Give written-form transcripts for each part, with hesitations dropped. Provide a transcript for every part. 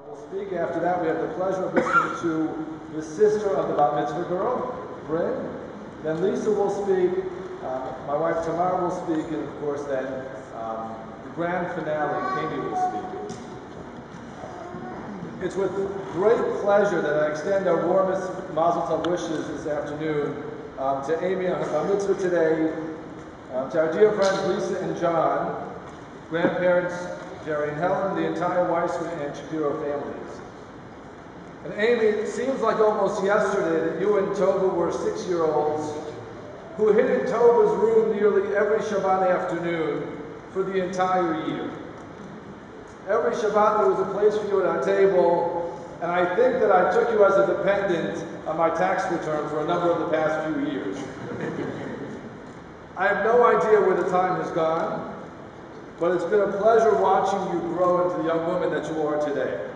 We'll speak. After that, we have the pleasure of listening to the sister of the Bat Mitzvah girl, Bryn. Then Lisa will speak. My wife Tamar will speak, and of course, then the grand finale, Amy will speak. It's with great pleasure that I extend our warmest Mazel Tov wishes this afternoon to Amy on her Bat Mitzvah today, to our dear friends Lisa and John, grandparents Jerry and Helen, the entire Weissman and Shapiro families. And Amy, it seems like almost yesterday that you and Tova were 6-year-olds who hid in Tova's room nearly every Shabbat afternoon for the entire year. Every Shabbat there was a place for you at our table, and I think that I took you as a dependent on my tax return for a number of the past few years. I have no idea where the time has gone, but it's been a pleasure watching you grow into the young woman that you are today.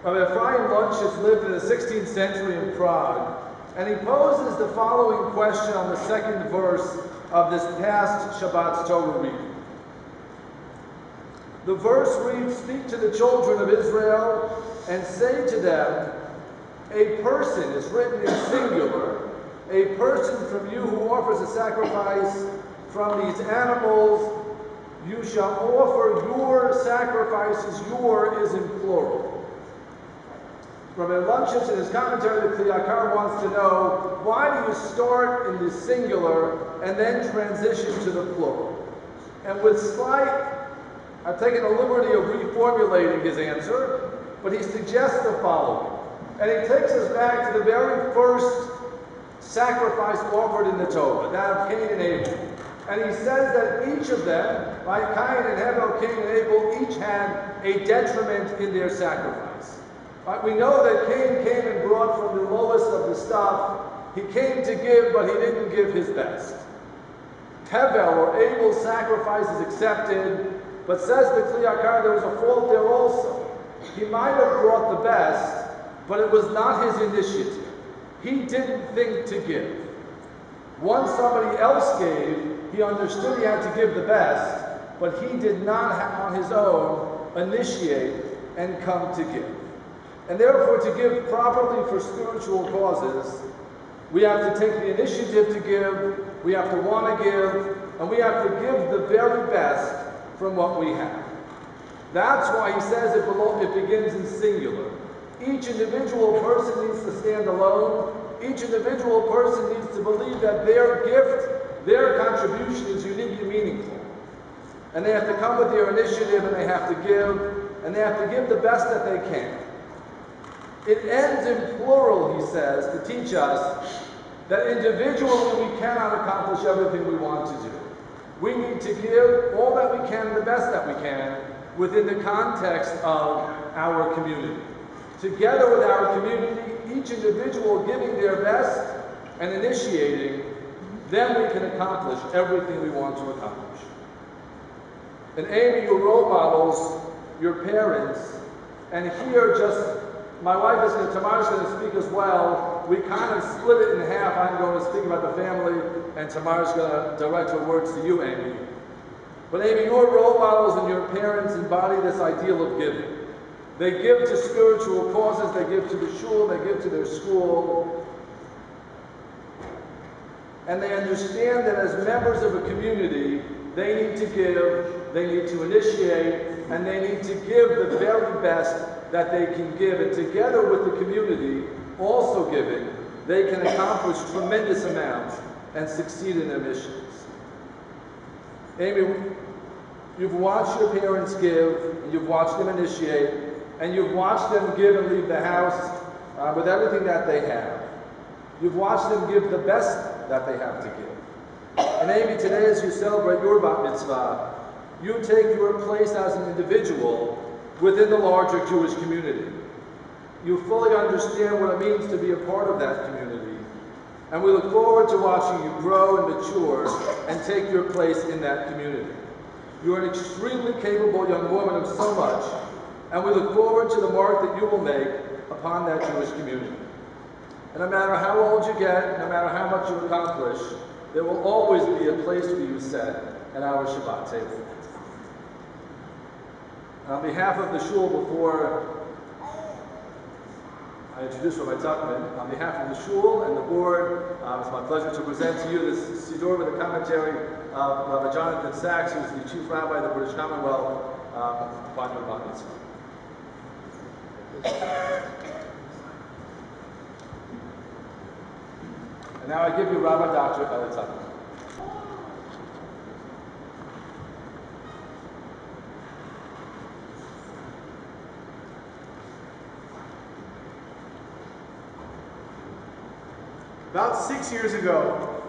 Rabbi Ephraim Lunchitz lived in the 16th century in Prague, and he poses the following question on the second verse of this past Shabbat's Torah reading. The verse reads, "Speak to the children of Israel and say to them, a person," is written in singular, "a person from you who offers a sacrifice from these animals, you shall offer your sacrifices." Your is in plural. Rabbi Lunchitz in his commentary to Kli Yakar wants to know, why do you start in the singular and then transition to the plural? And with slight, I've taken the liberty of reformulating his answer, but he suggests the following. And he takes us back to the very first sacrifice offered in the Torah, that of Cain and Abel. And he says that each of them, like Cain and Abel, Cain and Abel, each had a detriment in their sacrifice. We know that Cain came and brought from the lowest of the stuff. He came to give, but he didn't give his best. Hevel, or Abel's sacrifice, is accepted, but says the Kli Yakar there was a fault there also. He might have brought the best, but it was not his initiative. He didn't think to give. Once somebody else gave, he understood he had to give the best, but he did not on his own initiate and come to give. And therefore, to give properly for spiritual causes, we have to take the initiative to give, we have to want to give, and we have to give the very best from what we have. That's why he says it begins in singular. Each individual person needs to stand alone. Each individual person needs to believe that their gift, their contribution is unique and meaningful. And they have to come with their initiative, and they have to give, and they have to give the best that they can. It ends in plural, he says, to teach us that individually we cannot accomplish everything we want to do. We need to give all that we can, the best that we can, within the context of our community. Together with our community, each individual giving their best and initiating, then we can accomplish everything we want to accomplish. And Amy, your role models, your parents, and here my wife Tamar is going to speak as well. We kind of split it in half. I'm going to speak about the family, and Tamar is going to direct her words to you, Amy. But Amy, your role models and your parents embody this ideal of giving. They give to spiritual causes, they give to the shul, they give to their school. And they understand that as members of a community, they need to give, they need to initiate, and they need to give the very best that they can give. And together with the community also giving, they can accomplish tremendous amounts and succeed in their missions. Amy, you've watched your parents give, and you've watched them initiate, and you've watched them give and leave the house with everything that they have. You've watched them give the best that they have to give. And Amy, today as you celebrate your Bat Mitzvah, you take your place as an individual within the larger Jewish community. You fully understand what it means to be a part of that community. And we look forward to watching you grow and mature and take your place in that community. You're an extremely capable young woman of so much, and we look forward to the mark that you will make upon that Jewish community. And no matter how old you get, no matter how much you accomplish, there will always be a place for you set at our Shabbat table. On behalf of the shul, before I introduce Rabbi Tuckman, on behalf of the shul and the board, it's my pleasure to present to you this siddur with a commentary of Rabbi Jonathan Sachs, who's the chief rabbi of the British Commonwealth, upon your Bat Mitzvah. And now I give you Rabbi Dr. Eli Tuckman. About 6 years ago,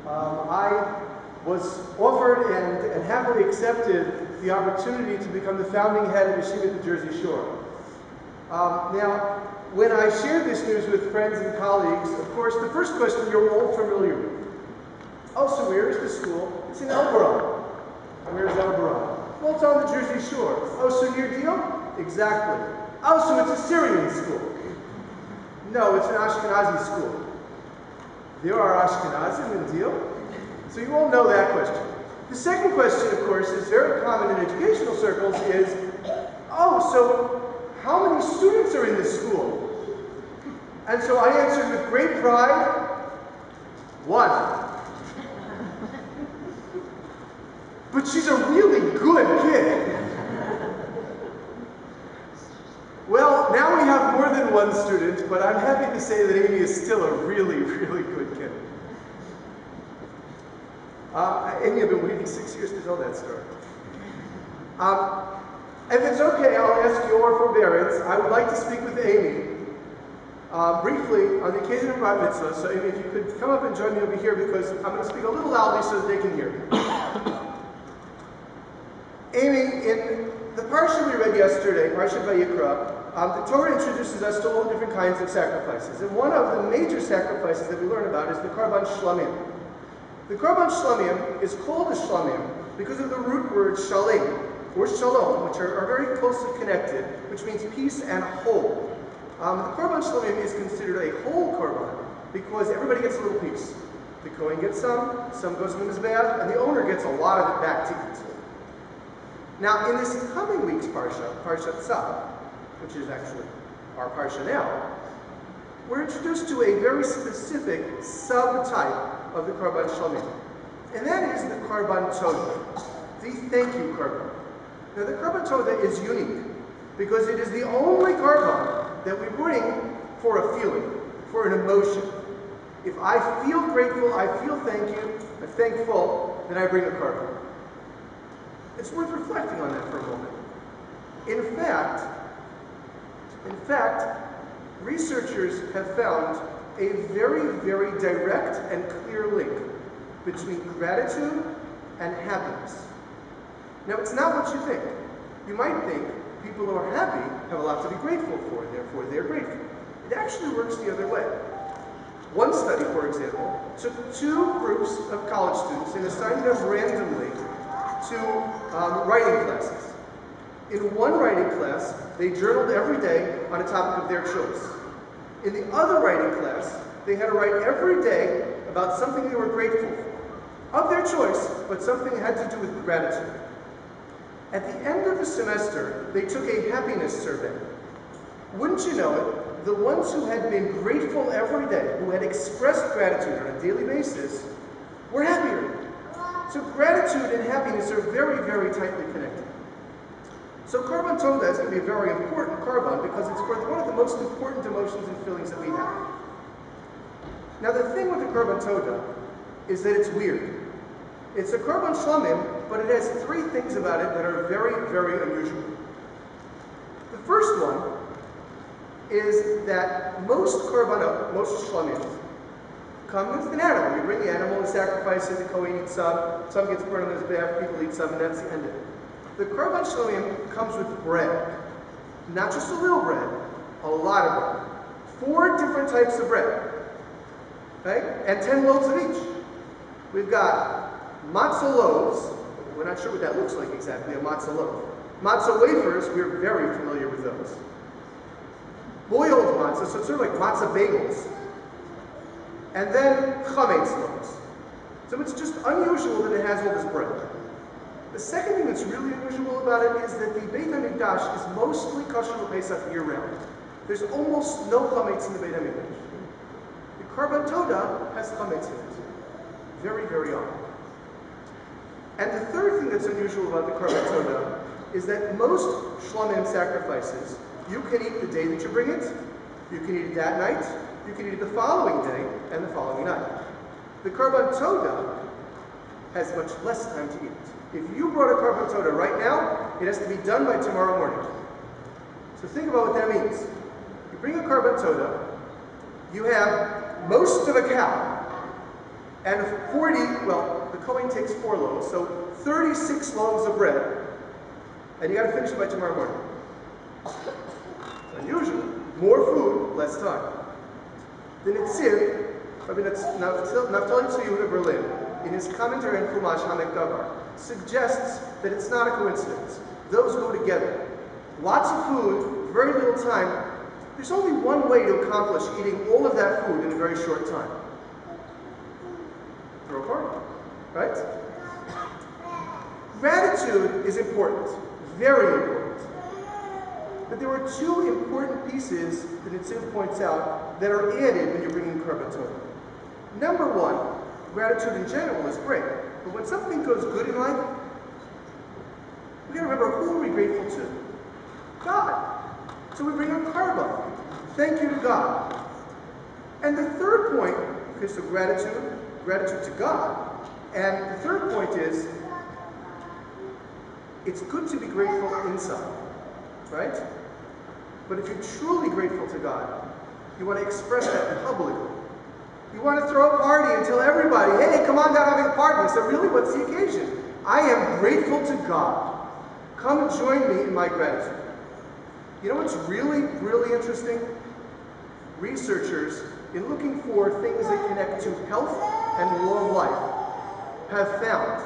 I was offered and happily accepted the opportunity to become the founding head of Yeshiva at the Jersey Shore. Now, when I shared this news with friends and colleagues, of course, the first question you're all familiar with. Oh, so where is the school? It's in Elberon. Where's Elberon? Well, it's on the Jersey Shore. Oh, so near Deal? Exactly. Oh, so it's a Syrian school. No, it's an Ashkenazi school. There are Ashkenazim in Deal. So you all know that question. The second question, of course, is very common in educational circles is, oh, so how many students are in this school? And so I answered with great pride, 1. But she's a really good kid. Well, now we have more than 1 student, but I'm happy to say that Amy is still a really, really good kid. Amy, I've been waiting 6 years to tell that story. If it's okay, I'll ask your forbearance. I would like to speak with Amy briefly on the occasion of Bat Mitzvah. So Amy, if you could come up and join me over here, because I'm going to speak a little loudly so that they can hear me. Amy, in the parsha we read yesterday, Parshat Vayikra, the Torah introduces us to all different kinds of sacrifices. And one of the major sacrifices that we learn about is the Karban Shlamim. The Karban Shlamim is called a Shlamim because of the root word Shalim, or Shalom, which are very closely connected, which means peace and whole. The Karban Shlamim is considered a whole Karban because everybody gets a little piece. The Kohen gets some goes in the Mizbeach, and the owner gets a lot of it back to eat. Now, in this coming week's Parsha, Parshat Tzav, which is actually our Parsha now, we're introduced to a very specific subtype of the Karban Shlamim. And that is the Karban Todah, the thank you Karban. Now, the Karban Todah is unique because it is the only Karban that we bring for a feeling, for an emotion. If I feel grateful, I feel I'm thankful, then I bring a Karban. It's worth reflecting on that for a moment. In fact, researchers have found a very, very direct and clear link between gratitude and happiness. Now, it's not what you think. You might think people who are happy have a lot to be grateful for, and therefore they're grateful. It actually works the other way. One study, for example, took 2 groups of college students and assigned them randomly to writing classes. In one writing class, they journaled every day on a topic of their choice. In the other writing class, they had to write every day about something they were grateful for, of their choice, but something that had to do with gratitude. At the end of the semester, they took a happiness survey. Wouldn't you know it, the ones who had been grateful every day, who had expressed gratitude on a daily basis, were happier. So gratitude and happiness are very, very tightly connected. So Karban Todah is going to be a very important Karban because it's for one of the most important emotions and feelings that we have. Now the thing with the Karban Todah is that it's weird. It's a Karban Shlamim, but it has 3 things about it that are very, very unusual. The first one is that most Karbanot, most Shlamim, come with an animal. You bring the animal and sacrifice it, the Kohen eats some gets burned on his back, people eat some, and that's the end of it. The Karban Shlamim comes with bread. Not just a little bread, a lot of bread. 4 different types of bread. Okay? And 10 loaves of each. We've got matzah loaves. We're not sure what that looks like exactly, a matzah loaf. Matzah wafers, we're very familiar with those. Boiled matzah, so it's sort of like matzah bagels. And then chametz loaves. So it's just unusual that it has all this bread. The second thing that's really unusual about it is that the Beit HaMikdash is mostly kosher Pesach year-round. There's almost no chametz in the Beit HaMikdash. The Korban Todah has chametz in it. Very, very often. And the third thing that's unusual about the Korban Todah is that most shlamim sacrifices, you can eat the day that you bring it, you can eat it that night, you can eat it the following day, and the following night. The Korban Todah has much less time to eat. If you brought a Korban Todah right now, it has to be done by tomorrow morning. So think about what that means. You bring a Korban Todah, you have most of a cow, and 40, well, the Kohen takes 4 loaves, so 36 loaves of bread, and you got to finish it by tomorrow morning. It's unusual. More food, less time. The Netziv, Rabbi Naftali Tzvi Yehuda Berlin, in his commentary on Chumash Hamek Davar, suggests that it's not a coincidence. Those go together. Lots of food, very little time. There's only one way to accomplish eating all of that food in a very short time. Throw a party, right? Gratitude is important, very important. But there are 2 important pieces that Netziv points out that are added when you're bringing Korban Todah. Number 1, gratitude in general is great. But when something goes good in life, we gotta remember, who are we grateful to? God. So we bring a korban. Thank you to God. And the third point, okay, so gratitude to God. And the third point is, it's good to be grateful inside, right? But if you're truly grateful to God, you want to express that publicly. You want to throw a party and tell everybody, hey, come on down having a party. So really, what's the occasion? I am grateful to God. Come and join me in my gratitude. You know what's really, really interesting? Researchers, in looking for things that connect to health and long life, have found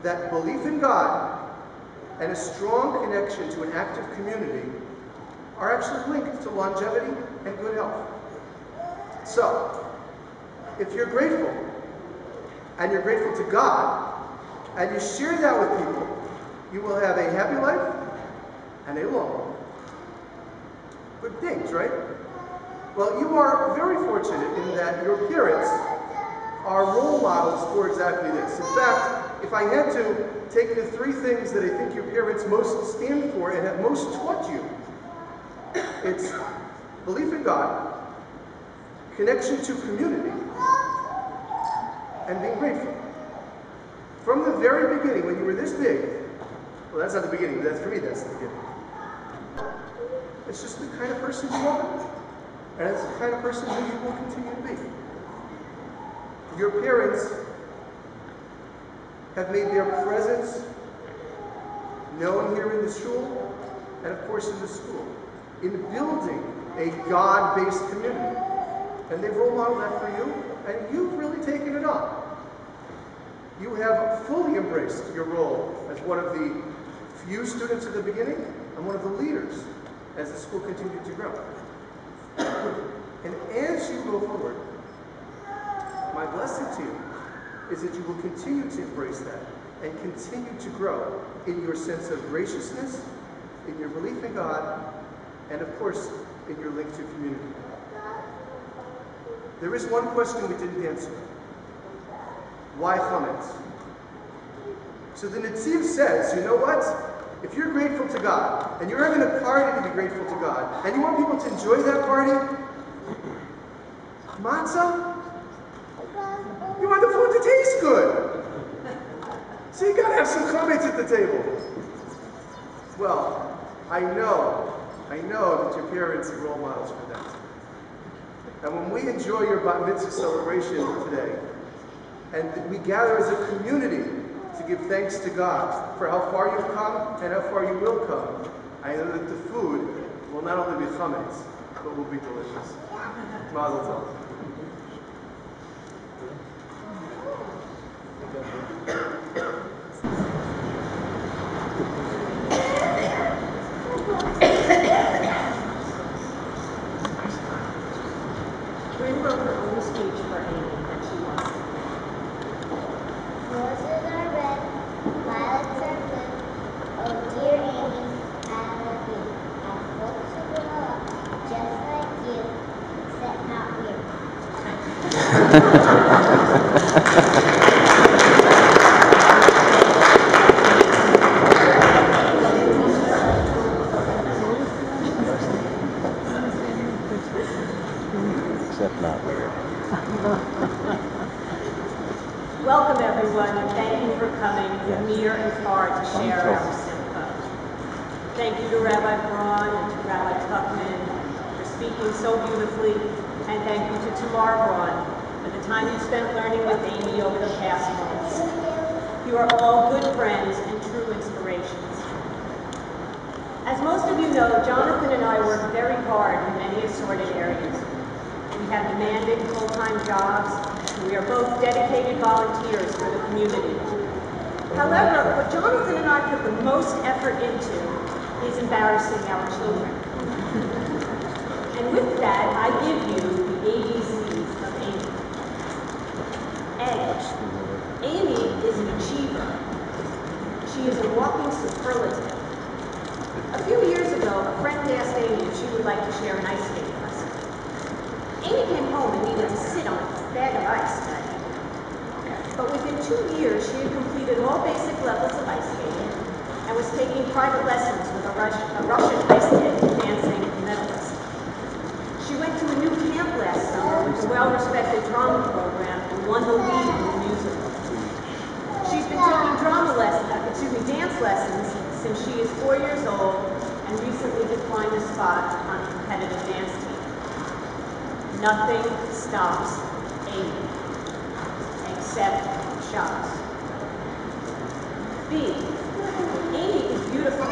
that belief in God and a strong connection to an active community are actually linked to longevity and good health. So, if you're grateful, and you're grateful to God, and you share that with people, you will have a happy life and a long life. Good things, right? Well, you are very fortunate in that your parents are role models for exactly this. In fact, if I had to take the 3 things that I think your parents most stand for and have most taught you, it's belief in God, connection to community, and being grateful. From the very beginning, when you were this big, well, that's not the beginning, but that's for me, that's the beginning. It's just the kind of person you are, and it's the kind of person who you will continue to be. Your parents have made their presence known here in the shul, and of course in the school, in building a God-based community. And they've role modeled that for you, and you've really taken it on. You have fully embraced your role as one of the few students at the beginning and one of the leaders as the school continued to grow. And as you go forward, my blessing to you is that you will continue to embrace that and continue to grow in your sense of graciousness, in your belief in God, and of course, in your link to community. There is one question we didn't answer. Why chametz? So the Netziv says, you know what? If you're grateful to God, and you're having a party to be grateful to God, and you want people to enjoy that party, matzah? You want the food to taste good. So you gotta have some chametz at the table. Well, I know that your parents are role models for that. And when we enjoy your Bat Mitzvah celebration today, and we gather as a community to give thanks to God for how far you've come and how far you will come, I know that the food will not only be chametz, but will be delicious. Mazel tov. Bryn wrote her own speech for Amy that she wants. Roses are red, violets Except not weird. Welcome, everyone, and thank you for coming near and far to share our simcha. Thank you to Rabbi Braun and to Rabbi Tuckman for speaking so beautifully, and thank you to Tamar Braun for the time you spent learning with Amy over the past months. You are all good friends and true inspirations. As most of you know, Jonathan and I work very hard in many assorted areas. We have demanding full-time jobs, and we are both dedicated volunteers for the community. However, what Jonathan and I put the most effort into is embarrassing our children. And with that, I give you the ABCs of Amy. A. Amy is an achiever. She is a walking superlative. A few years ago, a friend asked Amy if she would like to share an ice skating lesson. Amy came home and needed to sit on a bag of ice. But within 2 years, she had completed all basic levels of ice skating and was taking private lessons with a Russian ice dancing medalist. She went to a new camp last summer with a well-respected drama program and won the lead in the musical. She's been taking dance lessons since she is 4 years old and recently declined a spot on a competitive dance team. Nothing stops Amy, except shots. B. Amy is beautiful.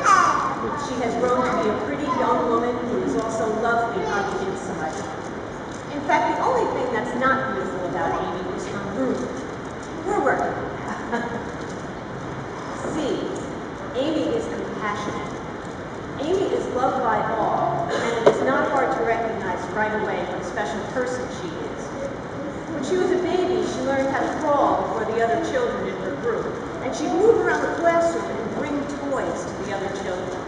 She has grown to be a pretty young woman who is also lovely on the inside. In fact, the only thing that's not beautiful about Amy is her room. We're working. C. Amy is compassionate. Amy is loved by all, and it is not hard to recognize right away what a special person she is. When she was a baby, she learned how to crawl before the other children in her group, and she'd move around the classroom and bring toys to the other children.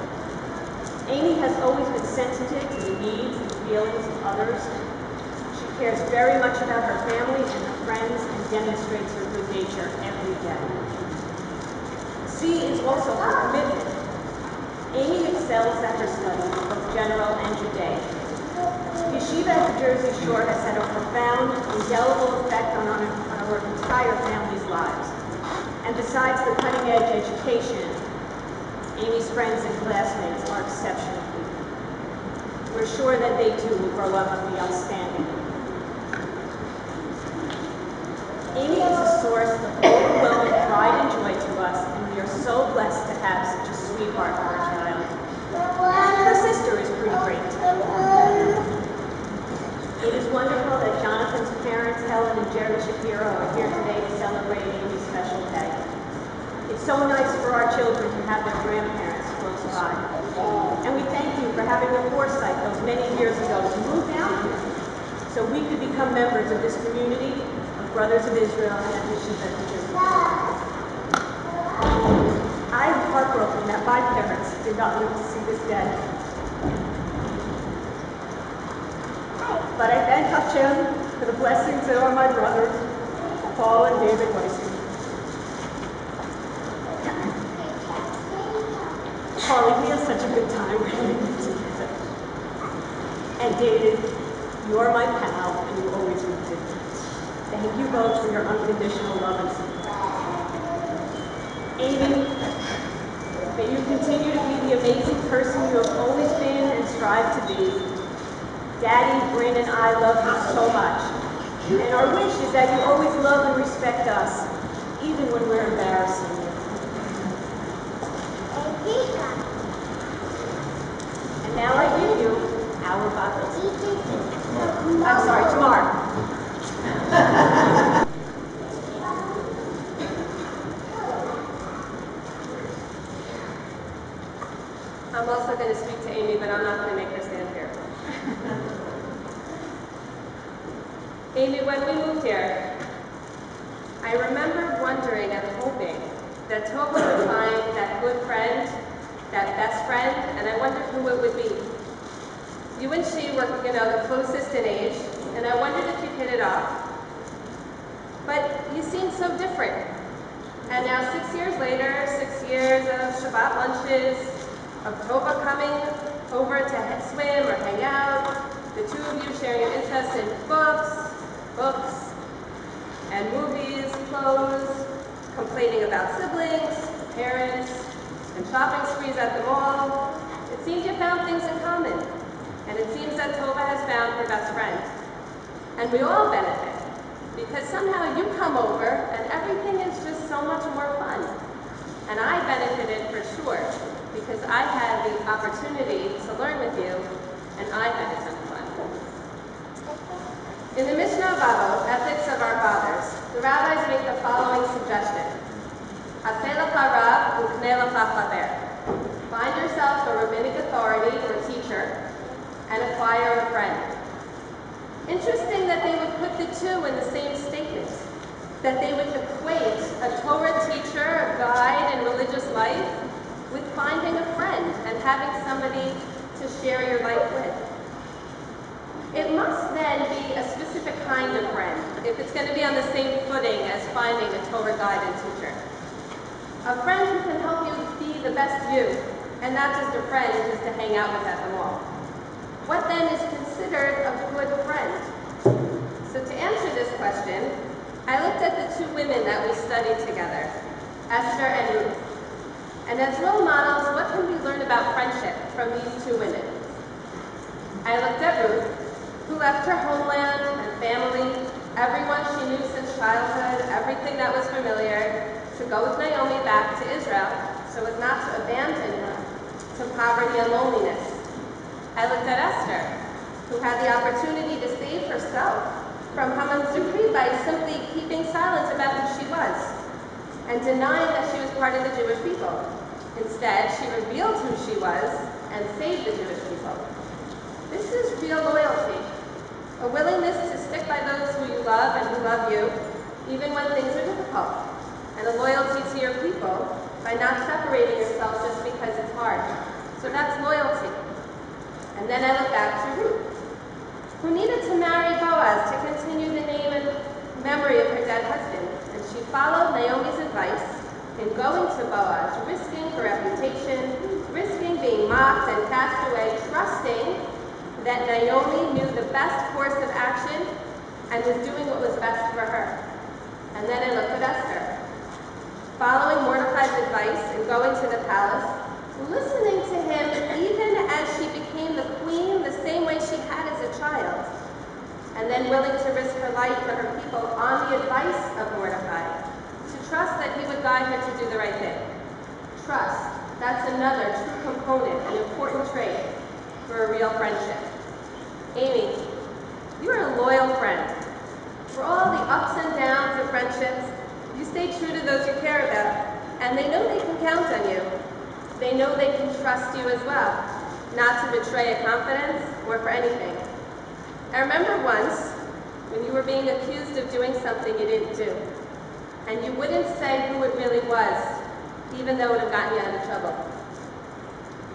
Amy has always been sensitive to the needs and feelings of others. She cares very much about her family and her friends and demonstrates her good nature every day. C is also her commitment. Amy excels at her studies, both general and Judaic. Yeshiva at the Jersey Shore has had a profound, indelible effect on our entire family's lives. And besides the cutting-edge education, Amy's friends and classmates are exceptional people. We're sure that they too will grow up and be outstanding. Amy is a source of overwhelming pride and joy to us, and we are so blessed to have such a sweetheart for our child. Her sister is pretty great too. It is wonderful that Jonathan's parents, Helen and Jerry Shapiro, are here today to celebrate Amy's special day. It's so nice for our children to have their grandparents close by. And we thank you for having the foresight those many years ago to move down here so we could become members of this community of Brothers of Israel and Yeshiva at the Jersey. I am heartbroken that my parents did not live to see this day. But I thank Hashem for the blessings that are my brothers, Paul and David Weissman. Paulie, we have such a good time together. And David, you are my pal, and you always will be. Thank you both for your unconditional love and support. Amy, may you continue to be the amazing person you have always been and strive to be. Daddy, Bryn, and I love you so much. And our wish is that you always love and respect us, even when we're embarrassing you. And now I give you our Bible. I'm sorry, Tamar. I'm also going to speak to Amy, but I'm not going to make her stand here. Amy, when we moved here, I remember wondering and hoping that Tova would find that good friend, that best friend, and I wondered who it would be. You and she were, the closest in age, and I wondered if you'd hit it off. but you seem so different. And now 6 years later, 6 years of Shabbat lunches, of Tova coming over to swim or hang out, the two of you sharing your interest in books, and movies, clothes, complaining about siblings, parents, and shopping sprees at the mall. It seems you found things in common. And it seems that Tova has found her best friend. And we all benefit, because somehow you come over and everything is just so much more fun. And I benefited for sure, because I had the opportunity to learn with you, and I had a ton of fun. In the Mishnah Bava, Ethics of Our Fathers, the rabbis make the following suggestion. Aseh lecha rav ukneh lecha chaver. Find yourself a rabbinic authority or teacher and acquire a friend. Interesting that they would put the two in the same statement, that they would equate a Torah teacher, a guide in religious life, with finding a friend and having somebody to share your life with. It must then be a specific kind of friend, if it's going to be on the same footing as finding a Torah guide and teacher. A friend who can help you be the best you, and not just a friend just to hang out with at the mall. What then is considered a good friend? So to answer this question, I looked at the two women that we studied together, Esther and Ruth. And as role models, what can we learn about friendship from these two women? I looked at Ruth, who left her homeland and family, everyone she knew since childhood, everything that was familiar, to go with Naomi back to Israel, so as not to abandon her to poverty and loneliness. I looked at Esther, who had the opportunity to save herself from Haman's decree by simply keeping silent about who she was and denying that she was part of the Jewish people. Instead, she revealed who she was and saved the Jewish people. This is real loyalty, a willingness to stick by those who you love and who love you, even when things are difficult, and a loyalty to your people by not separating yourself just because it's hard. So that's loyalty. And then I look back to Ruth, who needed to marry Boaz to continue the name and memory of her dead husband. And she followed Naomi's advice in going to Boaz, risking her reputation, risking being mocked and cast away, trusting that Naomi knew the best course of action and was doing what was best for her. And then I looked at Esther, following Mordecai's advice and going to the palace, listening to him even as she became the queen the same way she had as a child, and then willing to risk her life for her people on the advice of Mordecai, to trust that he would guide her to do the right thing. Trust, that's another true component, an important trait for a real friendship. Amy, you are a loyal friend. For all the ups and downs of friendships, you stay true to those you care about, and they know they can count on you. They know they can trust you as well, not to betray a confidence or for anything. I remember once when you were being accused of doing something you didn't do, and you wouldn't say who it really was, even though it would have gotten you out of trouble.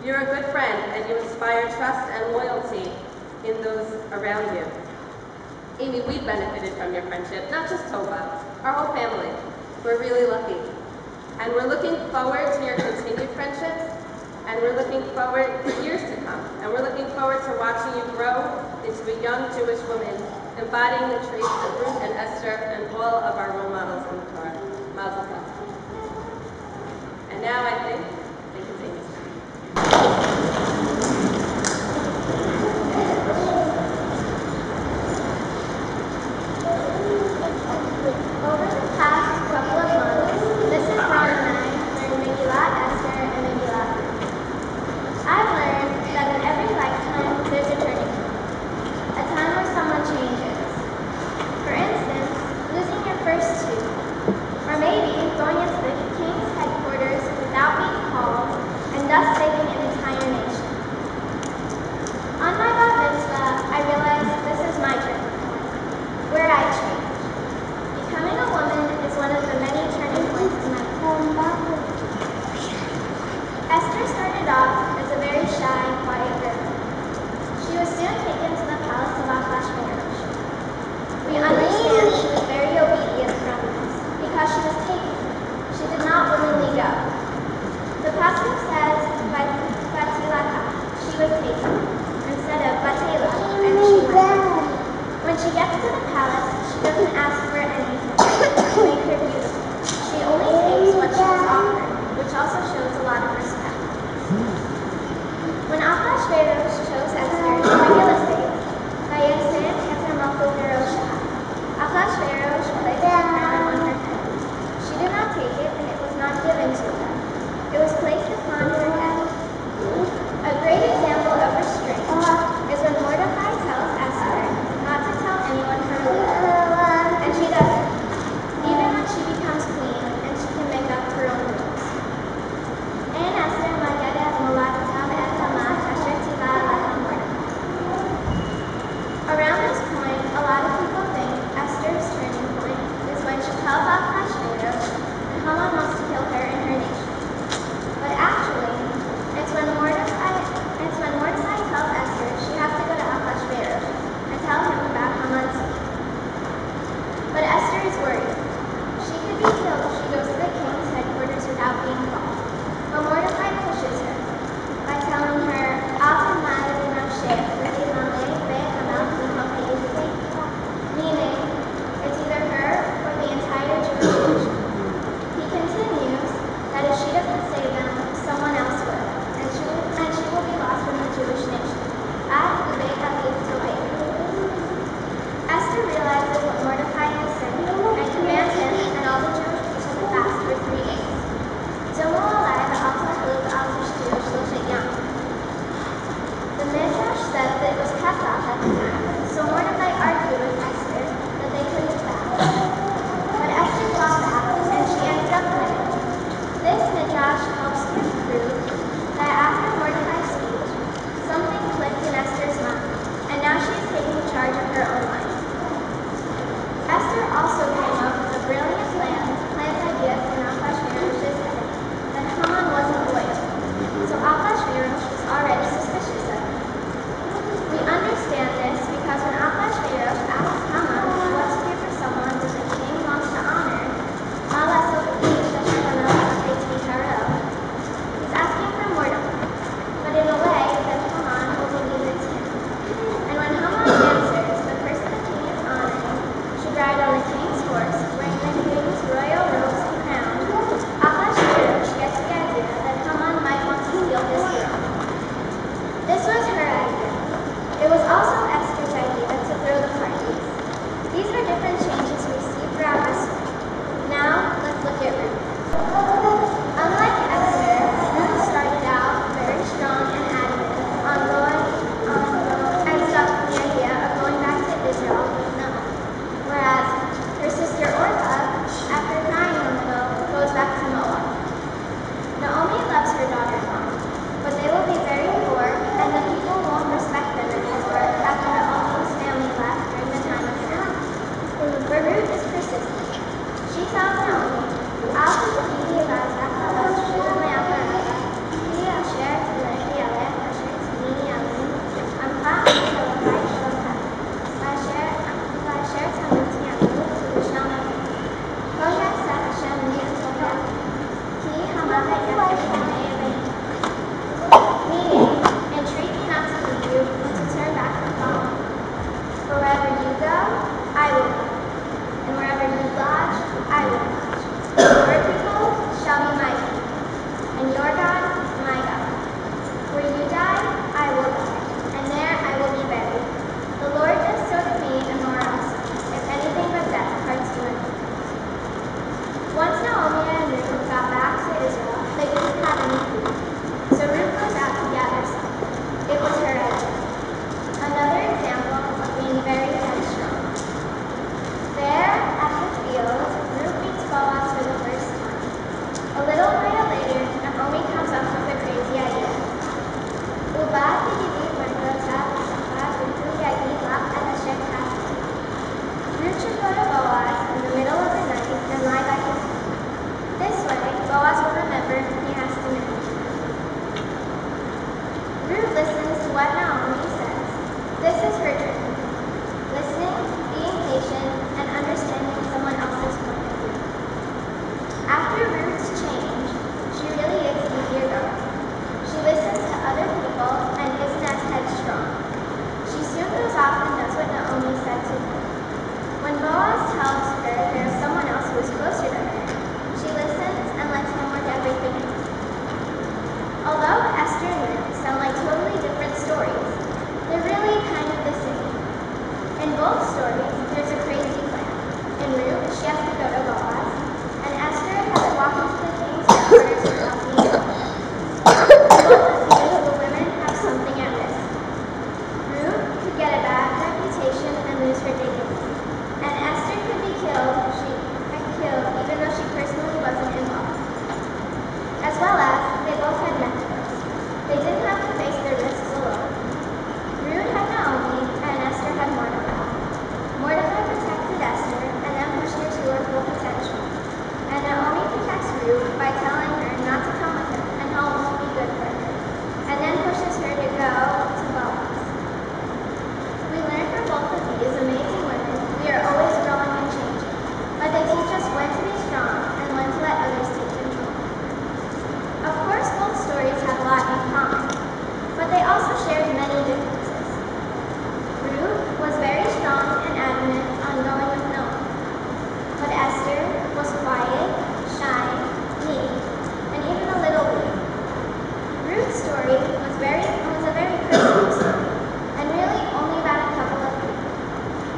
You're a good friend, and you inspire trust and loyalty in those around you. Amy, we've benefited from your friendship, not just Tova, our whole family. We're really lucky. And we're looking forward to your continued friendship, and we're looking forward for years to come. And we're looking forward to watching you grow into a young Jewish woman, embodying the traits of Ruth and Esther and all of our role models in the Torah. Mazel tov. And now I think it's Amy's turn. Over the past couple of months, Mrs. Brown and I learned Megillat Esther and Megillat Ruth. I've learned that in every lifetime, there's a turning point, a time where someone changes. For instance, losing your first tooth also shows a lot of respect. When Ahasuerus chose Esther to Megillah says, "Vayesem Esther Malchut Berosha." Ahasuerus placed the crown on her head. She did not take it, and it was not given to her. It was placed upon her head. A great example of restraint is when Mordecai tells Esther not to tell anyone her leader, and she doesn't, even when she becomes queen and she can make up her own rules. En Esther Magadet Molat Tav Et Hamat Asher Tiva Aleha Mordecai. by telling her not to come with him and how it won't be good for her, and then pushes her to go to Boaz. We learn from both of these amazing women we are always growing and changing, but they teach us when to be strong and when to let others take control. Of course, both stories have a lot in common, but they also shared many differences. Ruth was very strong and adamant on going with Noah, but Esther was quiet, shy, needy, and even a little weak. Ruth's story was a very personal story, and really only about a couple of people,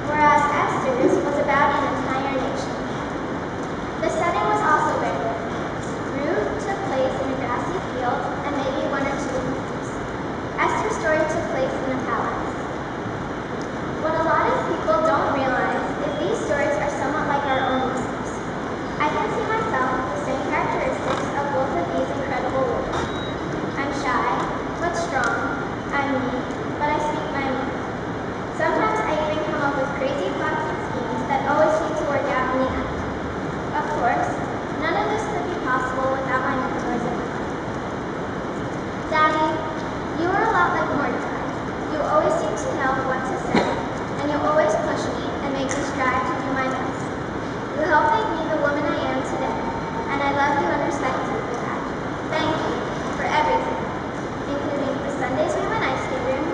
whereas Esther's was about an entire nation. The setting was also very different. Ruth took place in a grassy field and maybe one or two homes. Esther's story took place in a palace. What a lot of people don't realize is these stories are somewhat like our own lives. I can see myself with the same characteristics of both of these incredible women. I'm shy, but strong. I'm meek, but I speak my mind. Sometimes I even come up with crazy plots and schemes that always seem to work out in the end. Of course, none of this could be possible without my mentors in life. Daddy, you are a lot like Mordecai. You always seem to know what to say, and you always push me and make me strive to do my best. You help make me the woman I am today, and I love you and respect you for that. Thank you for everything, including the Sundays we went ice skating,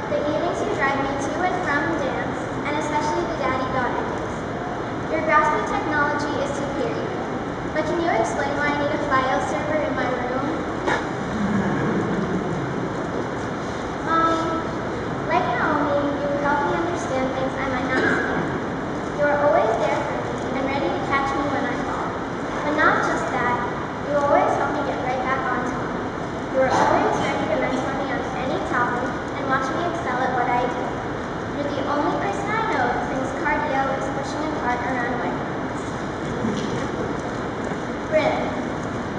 the evenings you drive me to and from dance, and especially the daddy-daughter days. Your grasp of technology is superior, but can you explain why I need a file server in my room? Mommy, like Naomi, you help me understand things I might not see yet. You are always there for me and ready to catch me when I fall. But not just that, you always help me get right back on top. You are always ready to mentor me on any topic and watch me excel at what I do. You're the only person I know who thinks cardio is pushing a cart around my hands. Bryn,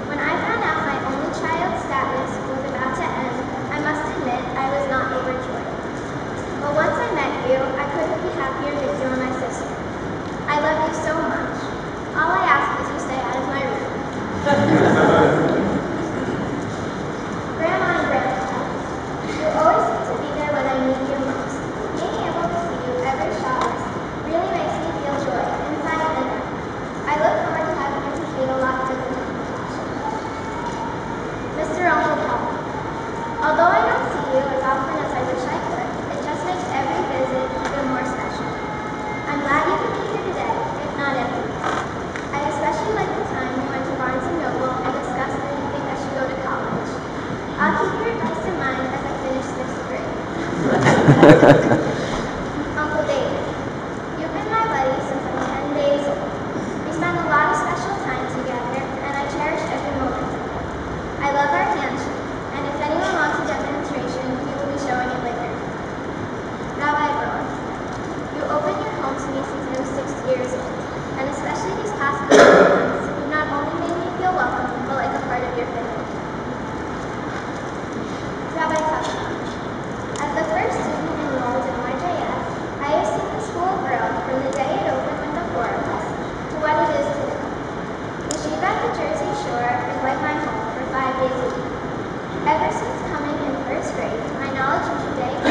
when I found out my only child's status was about to end, I must admit I was not overjoyed. But once I met you, I couldn't be happier that you are my sister. I love you so much. All I ask is you stay out of my room. Grandma and Grandpa, you always seem to be there when I need you most. Being able to see you every Shabbos really makes me feel joy inside and out. I look forward to having your potato lockers in the Mr. Uncle Paul, although I don't see you as often as I wish I could, it just makes every visit even more special. I'm glad you could be here today, if not every week. I especially like the time we went to Barnes & Noble and discussed that you think I should go to college. I'll keep your advice in mind as I finish 6th grade. Uncle David, you've been my buddy since I'm 10 days old. We spent a lot of special time together, and I cherish every moment of it. I love our handshake, and if anyone wants a demonstration, we will be showing it later. Rabbi Braun, you opened your home to me since I was 6 years old, and especially these past couple of months, you not only made me feel welcome, but like a part of your family. Rabbi Tucker, as the first student enrolled in RJS, I have seen the school grow from the day it opened with the 4 of us to what it is today. Yeshiva at the Jersey Shore is like my home for 5 days a week. Ever since coming in 1st grade, my knowledge of Judaic